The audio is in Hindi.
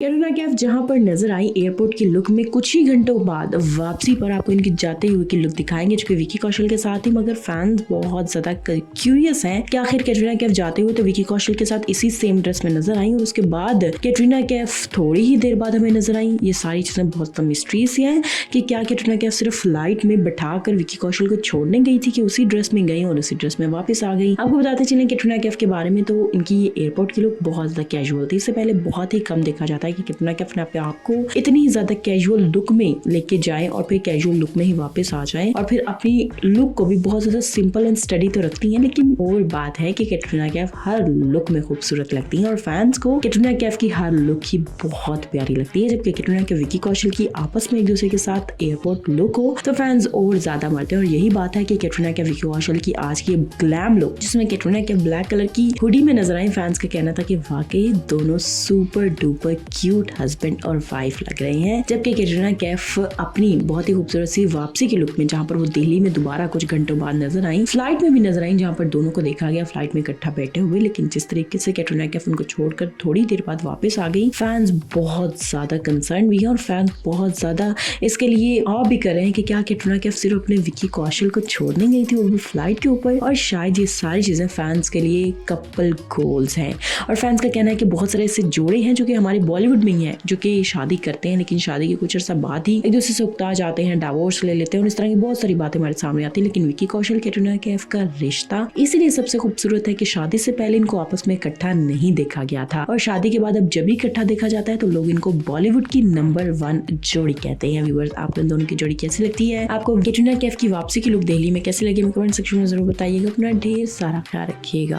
कैटरीना कैफ जहां पर नजर आई एयरपोर्ट की लुक में कुछ ही घंटों बाद वापसी पर आपको इनकी जाते हुए की लुक दिखाएंगे जो कि विकी कौशल के साथ ही, मगर फैंस बहुत ज्यादा क्यूरियस हैं कि आखिर कैटरीना कैफ जाते हुए तो विकी कौशल के साथ इसी सेम ड्रेस में नजर आई और उसके बाद कैटरीना कैफ थोड़ी ही देर बाद हमें नजर आई। ये सारी चीजें बहुत मिस्ट्री सी हैं कि क्या कैटरीना कैफ सिर्फ फ्लाइट में बैठाकर विकी कौशल को छोड़ने गई थी कि उसी ड्रेस में गई और उसी ड्रेस में वापस आ गई। आपको बताते चले कैटरीना कैफ के बारे में तो इनकी एयरपोर्ट की लुक बहुत ज्यादा कैजुअल थी। इससे पहले बहुत ही कम देखा जाता है कि कैटरीना कैफ ने अपने आप को इतनी ज्यादा कैजुअल लुक में लेके जाए और फिर कैजुअल लुक में ही वापस आ जाए और फिर अपनी लुक को भी बहुत ज्यादा सिंपल एंड स्टडी तो रखती हैं। लेकिन और बात है कि कैटरीना कैफ हर लुक में खूबसूरत लगती है और फैंस को कैटरीना कैफ की हर लुक ही बहुत प्यारी लगती है। जबकि कैटरीना कैफ विकी कौशल की आपस में एक दूसरे के साथ एयरपोर्ट लुक हो तो फैंस और ज्यादा मरते हैं और यही बात है कि कैटरीना कैफ विकी कौशल की आज की ग्लैम लुक जिसमें कैटरीना कैफ ब्लैक कलर की हुडी में नजर आई, फैंस का कहना था कि वाकई दोनों सुपर डुपर क्यूट हस्बैंड और वाइफ लग रहे हैं। जबकि कैटरीना कैफ अपनी बहुत ही खूबसूरत सी वापसी के लुक में जहां पर वो दिल्ली में दोबारा कुछ घंटों बाद नजर आई, फ्लाइट में भी नजर आई जहां पर दोनों को देखा गया फ्लाइट में इकट्ठा बैठे हुए, लेकिन जिस तरीके से कैटरीना कैफ उनको छोड़कर थोड़ी देर बाद वापस आ गई, फैंस बहुत ज्यादा कंसर्न भी है और फैंस बहुत ज्यादा इसके लिए भी कर रहे हैं कि क्या कैटरीना कैफ सिर्फ अपने विकी कौशल को छोड़ने गई थी वो भी फ्लाइट के ऊपर। और शायद ये सारी चीजें फैंस के लिए कपल गोल्स हैं और फैंस का कहना है कि बहुत सारे ऐसे जोड़े हैं जो कि हमारे बॉलीवुड में ही है जो कि शादी करते हैं लेकिन शादी के कुछ अर्सा बाद ही एक दूसरे से उकता जाते हैं, डिवोर्स ले लेते हैं और इस तरह की बहुत सारी बातें हमारे सामने आती है। लेकिन विकी कौशल कैटरीना कैफ का रिश्ता इसीलिए सबसे खूबसूरत है कि शादी से पहले इनको आपस में इकट्ठा नहीं देखा गया था और शादी के बाद अब जब भी इकट्ठा देखा जाता है तो लोग इनको बॉलीवुड की नंबर 1 जोड़ी कहते हैं। व्यूअर्स, आपको इन दोनों की जोड़ी कैसी लगती है? आपको कैटरीना कैफ की वापसी की लुक दिल्ली में कैसी लगी? कमेंट सेक्शन में जरूर बताइएगा। अपना ढेर सारा ख्याल रखिएगा।